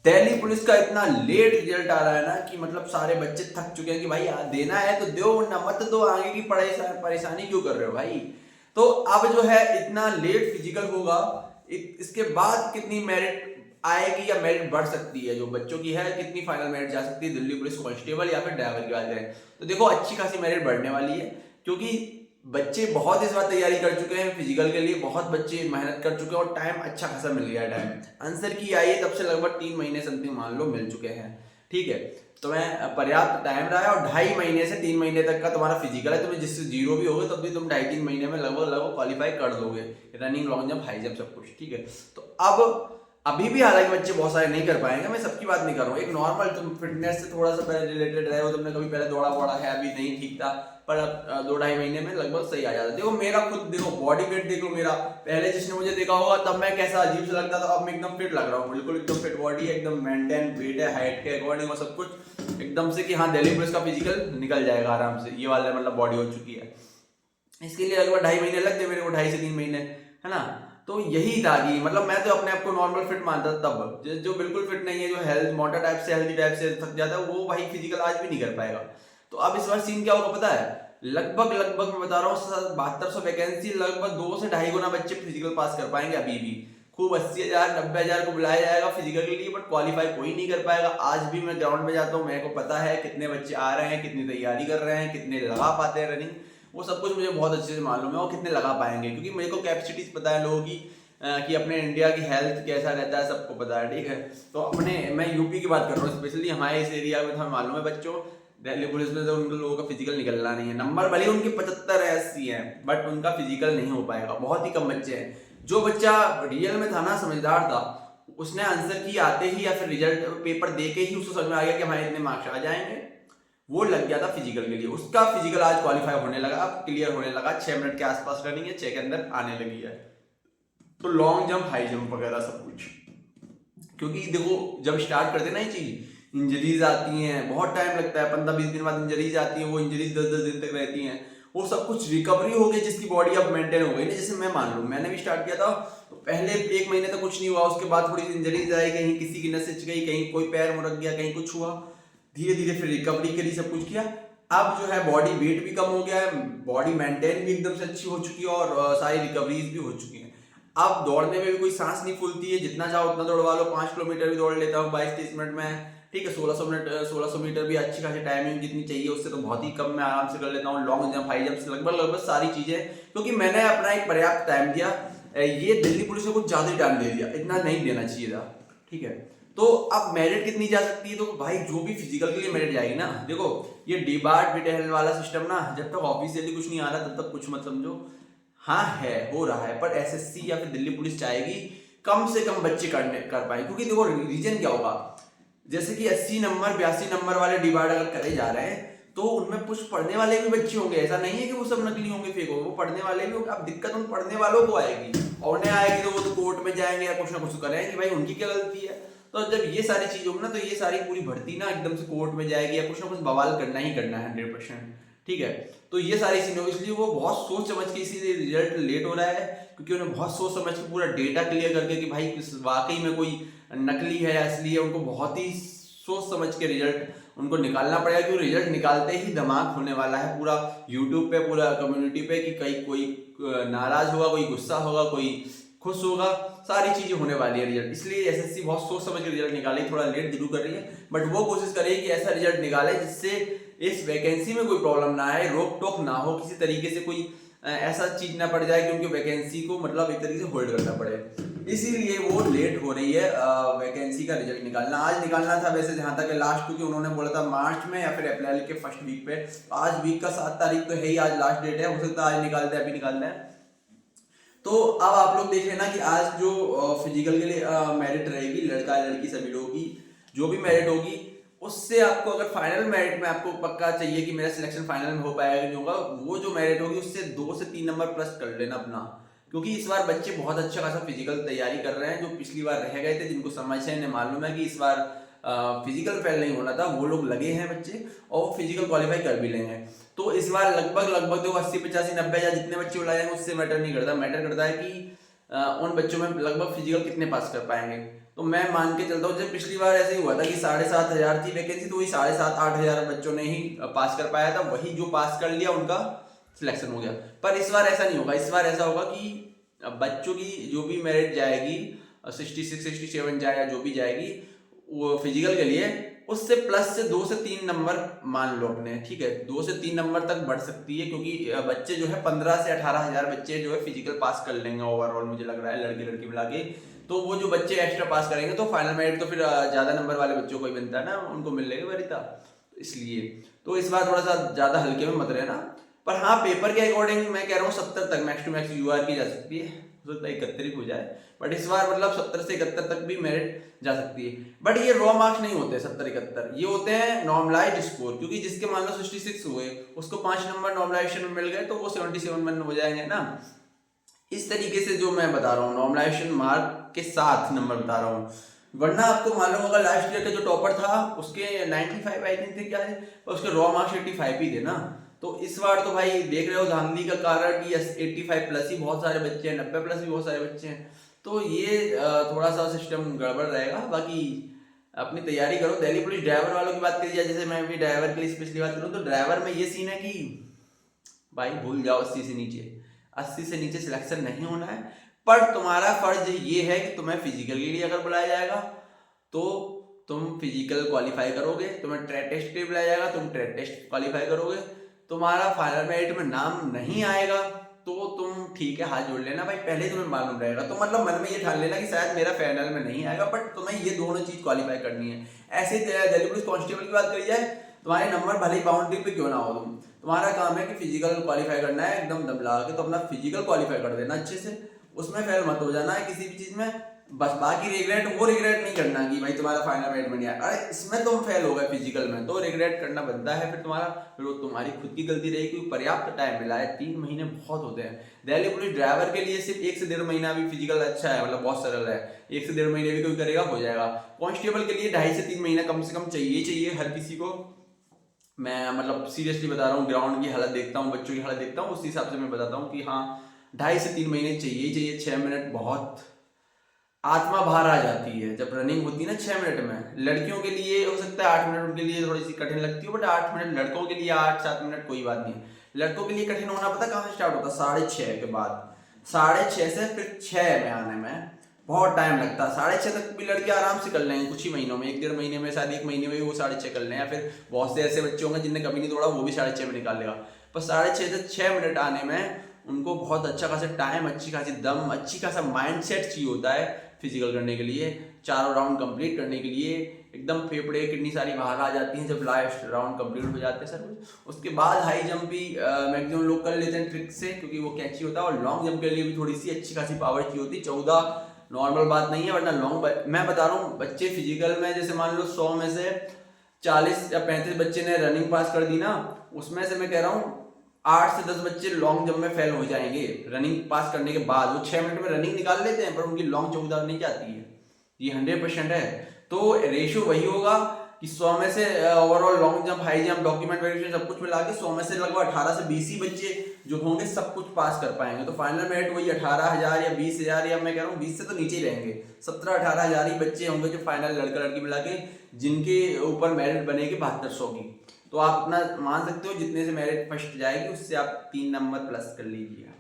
Delhi police का इतना late result आ रहा है ना कि मतलब सारे बच्चे थक चुके हैं कि भाई देना है तो दो, वरना मत दो, आगे की परेशानी क्यों कर रहे हो भाई। तो अब जो है इतना लेट फिजिकल होगा, इसके बाद कितनी मेरिट आएगी या मेरिट बढ़ सकती है जो बच्चों की है, कितनी फाइनल मेरिट जा सकती है दिल्ली पुलिस कांस्टेबल या फिर ड्राइवर की बात करें तो देखो अच्छी खासी मेरिट बढ़ने वाली है, क्योंकि बच्चे बहुत इस बार तैयारी कर चुके हैं फिजिकल के लिए, बहुत बच्चे मेहनत कर चुके हैं और टाइम अच्छा खासा मिल गया है। टाइम आंसर की आई है तब से लगभग 3 महीने समथिंग मान लो मिल चुके हैं, ठीक है। तो मैं पर्याप्त टाइम रहा है और 2.5 महीने से 3 महीने तक का तुम्हारा फिजिकल है, तुम्हें जिससे जीरो भी होगा तब भी तुम 2.5-3 महीने में लगभग लगभग क्वालिफाई कर दोगे, running long jump high jump सब कुछ, ठीक है। तो अब अभी भी हालांकि बच्चे बहुत सारे नहीं कर पाएंगे, मैं सबकी बात नहीं कर रहा हूँ, एक नॉर्मल तुम फिटनेस से थोड़ा सा पहले रिलेटेड रहे हो, तुमने कभी पहले दौड़ा वौड़ा है, अभी नहीं ठीक था, पर अब 2-2.5 महीने में लगभग सही आ जाता है। देखो मेरा खुद देखो बॉडी वेट देख लो मेरा, पहले जिसने मुझे देखा होगा तब मैं कैसा अजीब से लगता था, अब मैं एकदम फिट लग रहा हूँ, बिल्कुल एकदम फिट बॉडी है, एकदम मेंटेन वेट है, हाइट के अकॉर्डिंग और सब कुछ एकदम से कि हाँ दिल्ली पुलिस का फिजिकल निकल जाएगा आराम से, ये वाला मतलब बॉडी हो चुकी है। इसके लिए लगभग 2.5 महीने लगते मेरे को, 2.5 से 3 महीने, है ना। तो यही था कि मतलब मैं तो अपने आप को नॉर्मल फिट मानता था तब, जो बिल्कुल फिट नहीं है, जो हेल्थ मोटा टाइप से हेल्दी टाइप से थक जाता है, वो भाई फिजिकल आज भी नहीं कर पाएगा। तो अब इस बार सीन क्या होगा पता है, लगभग लगभग मैं बता रहा हूँ 7200 वैकेंसी, लगभग 2 से 2.5 गुना बच्चे फिजिकल पास कर पाएंगे अभी भी। खूब 80,000 90,000 को बुलाया जाएगा फिजिकल के लिए, बट क्वालिफाई कोई नहीं कर पाएगा। आज भी मैं ग्राउंड में जाता हूँ, मेरे को पता है कितने बच्चे आ रहे हैं, कितनी तैयारी कर रहे हैं, कितने लगा पाते हैं रनिंग, वो सब कुछ मुझे बहुत अच्छे से मालूम है, और कितने लगा पाएंगे, क्योंकि मेरे को कैपेसिटीज पता है लोगों की, कि अपने इंडिया की हेल्थ कैसा रहता है सबको पता है, ठीक है। तो अपने मैं यूपी की बात कर रहा हूँ स्पेशली, हमारे इस एरिया में तो हमें मालूम है बच्चों, दिल्ली पुलिस में तो उन लोगों का फिजिकल निकलना नहीं है, नंबर भले उनके 75-80 हैं बट उनका फिजिकल नहीं हो पाएगा, बहुत ही कम बच्चे हैं। जो बच्चा रियल में था ना, समझदार था, उसने आंसर की आते ही या फिर रिजल्ट पेपर दे के ही उसको समझ में आ गया कि हमारे इतने मार्क्स आ जाएंगे, वो लग गया था फिजिकल के लिए, उसका फिजिकल आज क्वालिफाई होने लगा, अब क्लियर होने लगा, 6 मिनट के आसपास रनिंग है, 6 के अंदर आने लगी है। तो लॉन्ग जंप हाई जंप वगैरह सब कुछ, क्योंकि देखो जब स्टार्ट करते ना ये चीज, इंजरीज आती हैं, बहुत टाइम लगता है, 15-20 दिन बाद इंजरीज आती हैं, वो इंजरीज 10-10 दिन तक रहती हैं, वो सब कुछ रिकवरी हो गई जिसकी बॉडी अब मेंटेन हो गई ना। जैसे मैं मान लूँ मैंने भी स्टार्ट किया था, तो पहले 1 महीने तक कुछ नहीं हुआ, उसके बाद थोड़ी इंजरीज आई, कहीं किसी की नस सिच गई, कहीं कोई पैर मुड़क गया, कहीं कुछ हुआ, धीरे धीरे फिर रिकवरी के लिए सब कुछ किया। अब जो है बॉडी वेट भी कम हो गया है, बॉडी मेंटेन भी एकदम से अच्छी हो चुकी है, और सारी रिकवरीज भी हो चुकी हैं। अब दौड़ने में भी कोई सांस नहीं फूलती है, जितना चाहो उतना दौड़वा लो, 5 किलोमीटर भी दौड़ लेता हूँ 22-23 मिनट में, ठीक है। 1600 मीटर भी अच्छी खासी टाइमिंग जितनी चाहिए उससे तो बहुत ही कम मैं आराम से कर लेता हूँ। लॉन्ग जंप हाई जंप से लगभग लगभग सारी चीजें, क्योंकि मैंने अपना एक पर्याप्त टाइम दिया, ये दिल्ली पुलिस ने कुछ ज्यादा ही टाइम दे दिया, इतना नहीं देना चाहिए था, ठीक है। तो अब मेरिट कितनी जा सकती है, तो भाई जो भी फिजिकल के लिए मेरिट जाएगी ना, देखो ये डिबार्ट बिटेल वाला सिस्टम ना, जब तक ऑफिशियली कुछ नहीं आ रहा तब तक कुछ मत समझो, हाँ है हो रहा है, पर एसएससी या फिर दिल्ली पुलिस चाहेगी कम से कम बच्चे कर पाए, क्योंकि देखो रीजन क्या होगा, जैसे कि 80 नंबर 82 नंबर वाले डिवाइड अगर करे जा रहे हैं तो उनमें कुछ पढ़ने वाले भी बच्चे होंगे, ऐसा नहीं है कि वो सब नकली होंगे फेक होंगे, वो पढ़ने वाले भी होंगे। अब दिक्कत उन पढ़ने वालों को आएगी, और उन्हें आएगी तो वो तो कोर्ट में जाएंगे या कुछ ना कुछ करेंगे कि भाई उनकी क्या गलती है। तो जब ये सारी चीज होगी ना, तो ये सारी पूरी भर्ती ना एकदम से कोर्ट में जाएगी या कुछ ना कुछ बवाल करना ही करना है 100%, ठीक है। तो ये सारी चीजें होगी, इसलिए वो बहुत सोच समझ के इसीलिए रिजल्ट लेट हो रहा है, क्योंकि उन्हें बहुत सोच समझ के पूरा डेटा क्लियर करके कि भाई वाकई में कोई नकली है या असली है, उनको बहुत ही सोच समझ के रिजल्ट उनको निकालना पड़ेगा, क्योंकि रिजल्ट निकालते ही दिमाग होने वाला है पूरा यूट्यूब पे, पूरा कम्युनिटी पे, कि कहीं कोई नाराज होगा, कोई गुस्सा होगा, कोई खुश होगा, सारी चीजें होने वाली है रिजल्ट। इसलिए एसएससी बहुत सोच समझ के रिजल्ट निकाले, थोड़ा लेट जरूर कर रही है, बट वो कोशिश करेगी कि ऐसा रिजल्ट निकाले जिससे इस वैकेंसी में कोई प्रॉब्लम ना आए, रोक टोक ना हो, किसी तरीके से कोई ऐसा चीज ना पड़ जाए कि उनकी वैकेंसी को मतलब एक तरीके से होल्ड करना पड़े। इसीलिए वो लेट हो रही है वैकेंसी का रिजल्ट निकालना। आज निकालना था वैसे जहां तक लास्ट, क्योंकि उन्होंने बोला था मार्च में या फिर अप्रैल के फर्स्ट वीक पे, आज वीक का 7 तारीख तो है ही, आज लास्ट डेट है, हो सकता है आज निकाल दे, अभी निकाल दे। तो अब आप लोग देख लेना कि आज जो फिजिकल के लिए मेरिट रहेगी, लड़का लड़की सभी लोगों की जो भी मेरिट होगी, उससे आपको अगर फाइनल मेरिट में आपको पक्का चाहिए कि मेरा सिलेक्शन फाइनल में हो पाएगा नहीं होगा, वो जो मेरिट होगी उससे 2 से 3 नंबर प्लस कर लेना अपना, क्योंकि इस बार बच्चे बहुत अच्छा खासा फिजिकल तैयारी कर रहे हैं, जो पिछली बार रह गए थे, जिनको समझ से इन्हें मालूम है कि इस बार फिजिकल फेल नहीं होना था, वो लोग लगे हैं बच्चे और फिजिकल क्वालिफाई कर भी लेंगे। तो इस बार लगभग लगभग 80 85 90 हजार जितने बच्चे बुलाए जाएंगे उससे मैटर नहीं करता, मैटर करता है कि उन बच्चों में लगभग फिजिकल कितने पास कर पाएंगे। तो मैं मान के चलता हूँ, जब पिछली बार ऐसे ही हुआ था कि 7,500 थी वैकेंसी, तो वही 7,500-8,000 बच्चों ने ही पास कर पाया था, वही जो पास कर लिया उनका सिलेक्शन हो गया। पर इस बार ऐसा नहीं होगा, इस बार ऐसा होगा कि बच्चों की जो भी मेरिट जाएगी 66 67 जाए या जो भी जाएगी वो फिजिकल के लिए, उससे प्लस से 2 से 3 नंबर मान लो अपने, ठीक है, 2 से 3 नंबर तक बढ़ सकती है, क्योंकि बच्चे जो है 15 से 18,000 बच्चे जो है फिजिकल पास कर लेंगे ओवरऑल, मुझे लग रहा है लड़के लड़की मिला के। तो वो जो बच्चे एक्स्ट्रा पास करेंगे तो फाइनल मेरिट तो फिर ज्यादा नंबर वाले बच्चों को ही बनता है ना, उनको मिल लेगा वरिता, इसलिए तो इस बार थोड़ा सा ज्यादा हल्के में मत रहना। पर हाँ, पेपर के अकॉर्डिंग मैं कह रहा हूँ 70 तक मैक्स टू मैक्स यूआर की जा सकती है, हो सकता है 71 हो जाए, बट इस बार मतलब 70 से 71 तक भी मेरिट जा सकती है। बट ये रॉ मार्क्स नहीं होते 70-71, ये होते हैं नॉर्मलाइज्ड स्कोर, क्योंकि जिसके मान लो 66 हुए उसको 5 नंबर नॉर्मलाइजेशन में मिल गए तो वो 77 हो जाएंगे ना। इस तरीके से जो मैं बता रहा हूँ नॉर्मलाइजेशन मार्क के साथ नंबर बता रहा हूँ, वरना आपको मालूम होगा लास्ट ईयर का जो टॉपर था उसके 95 आई थिंक थे क्या है, और उसके रॉ मार्क्स 85 ही थे ना। तो इस बार तो भाई देख रहे हो धांधली का कारण कि 85 प्लस ही बहुत सारे बच्चे हैं, 90 प्लस भी बहुत सारे बच्चे हैं, तो ये थोड़ा सा सिस्टम गड़बड़ रहेगा। बाकी अपनी तैयारी करो। दिल्ली पुलिस ड्राइवर वालों की बात करी जाए, जैसे मैं भी ड्राइवर के लिए स्पेशली बात करूँ तो ड्राइवर में ये सीन है कि भाई भूल जाओ 80 से नीचे, 80 से नीचे सिलेक्शन नहीं होना है। पर तुम्हारा फर्ज ये है कि तुम्हें फिजिकल के लिए अगर बुलाया जाएगा तो तुम फिजिकल क्वालिफाई करोगे, तुम्हें ट्रेड टेस्ट के लिए बुलाया जाएगा तुम ट्रेड टेस्ट क्वालिफाई करोगे, तुम्हारा फाइनल मेरिट में नाम नहीं आएगा तो तुम ठीक है हाथ जोड़ लेना भाई, पहले तुम्हें मालूम रहेगा। तो मतलब मन में ये ठान लेना कि शायद मेरा फाइनल में नहीं आएगा, बट तुम्हें ये दोनों चीज क्वालिफाई करनी है। ऐसे दिल्ली पुलिस कांस्टेबल की बात करी जाए, तुम्हारे नंबर भले ही बाउंड्री पे क्यों ना हो, तुम्हारा काम है कि फिजिकल क्वालिफाई करना है, एकदम दम लगा के तो अपना फिजिकल क्वालिफाई कर देना अच्छे से, उसमें फेल मत हो जाना है किसी भी चीज में। बस बाकी रिग्रेट नहीं करना कि भाई तुम्हारा फाइनल मेरिट में नहीं आया, अरे इसमें तुम फेल हो गए फिजिकल में तो रिग्रेट करना बनता है फिर तुम्हारा, फिर वो तुम्हारी खुद की गलती रहेगी, क्योंकि पर्याप्त टाइम मिला है, 3 महीने बहुत होते हैं। दिल्ली पुलिस ड्राइवर के लिए सिर्फ 1 से 1.5 महीना भी फिजिकल अच्छा है, मतलब बहुत सरल है, 1 से 1.5 महीने भी कोई करेगा हो जाएगा। कांस्टेबल के लिए 2.5 से 3 महीना कम से कम चाहिए हर किसी को। मैं मतलब सीरियसली बता रहा हूँ, ग्राउंड की हालत देखता हूँ, बच्चों की हालत देखता हूँ, उस हिसाब से मैं बताता हूँ कि हाँ 2.5 से 3 महीने चाहिए। 6 मिनट बहुत आत्मा बाहर आ जाती है जब रनिंग होती है ना 6 मिनट में। लड़कियों के लिए हो सकता है 8 मिनट उनके लिए थोड़ी सी कठिन लगती है, बट 8 मिनट लड़कों के लिए 8-7 मिनट कोई बात नहीं है। लड़कों के लिए कठिन होना पता कहाँ से स्टार्ट होता है, 6:30 के बाद, 6:30 से फिर 6 में आने में बहुत टाइम लगता है। 6:30 तक भी लड़के आराम से कर लेंगे कुछ ही महीनों में, 1-1.5 महीने में, शायद 1 महीने में वो 6:30 कर लें, या फिर बहुत से ऐसे बच्चे होंगे जिनने कभी नहीं दौड़ा वो भी 6:30 में निकाल लेगा। पर 6:30 से 6 मिनट आने में उनको बहुत अच्छा खासा टाइम, अच्छी खासी दम, अच्छी खासा माइंड सेट चाहिए होता है फिजिकल करने के लिए, चारों राउंड कंप्लीट करने के लिए। एकदम फेफड़े कितनी सारी बाहर आ जाती हैं जब लास्ट राउंड कंप्लीट हो जाते हैं सब कुछ। उसके बाद हाई जंप भी मैक्सिमम लोग कर लेते हैं ट्रिक से, क्योंकि वो कैची होता है, और लॉन्ग जंप के लिए भी थोड़ी सी अच्छी खासी पावर चाहिए होती है। 14 नॉर्मल बात नहीं है, वरना लॉन्ग मैं बता रहा हूँ बच्चे फिजिकल में, जैसे मान लो 100 में से 40 या 35 बच्चे ने रनिंग पास कर दी ना, उसमें से मैं कह रहा हूँ 8 से 10 बच्चे लॉन्ग जंप में फेल हो जाएंगे रनिंग पास करने के बाद। वो 6 मिनट में रनिंग निकाल लेते हैं पर उनकी लॉन्ग 14 नहीं जाती है, ये 100% है। तो रेशियो वही होगा कि 100 में से overall long jump, high jump, document verification सब कुछ मिला के 100 में से लगभग 18 से 20 ही बच्चे जो होंगे सब कुछ पास कर पाएंगे। तो फाइनल मेरिट वही 18,000 या 20,000, या मैं कह रहा हूँ 20 से तो नीचे ही रहेंगे, 17-18,000 ही बच्चे होंगे जो फाइनल लड़का लड़की मिला के जिनके ऊपर मेरिट बनेगी 7200 की। तो आप अपना मान सकते हो जितने से मेरिट फर्स्ट जाएगी उससे आप 3 नंबर प्लस कर लीजिएगा।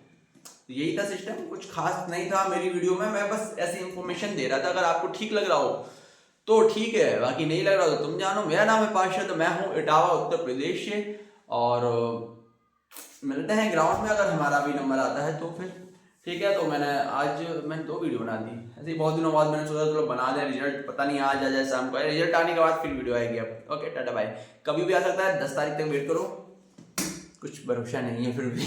तो यही था सिस्टम, कुछ खास नहीं था मेरी वीडियो में, मैं बस ऐसी इंफॉर्मेशन दे रहा था। अगर आपको ठीक लग रहा हो तो ठीक है, बाकी नहीं लग रहा तो तुम जानो। मेरा नाम है पार्षद, मैं हूँ इटावा उत्तर प्रदेश से, और मिलते हैं ग्राउंड में अगर हमारा भी नंबर आता है तो फिर ठीक है। तो मैंने 2 वीडियो बना दी, ऐसे ही बहुत दिनों बाद मैंने सोचा चलो बना दें, रिजल्ट पता नहीं आज आ जाए शाम को, रिजल्ट आने के बाद फिर वीडियो आएगी अब। ओके टाटा बाय, कभी भी आ सकता है, 10 तारीख तक वेट करो, कुछ भरोसा नहीं है फिर भी।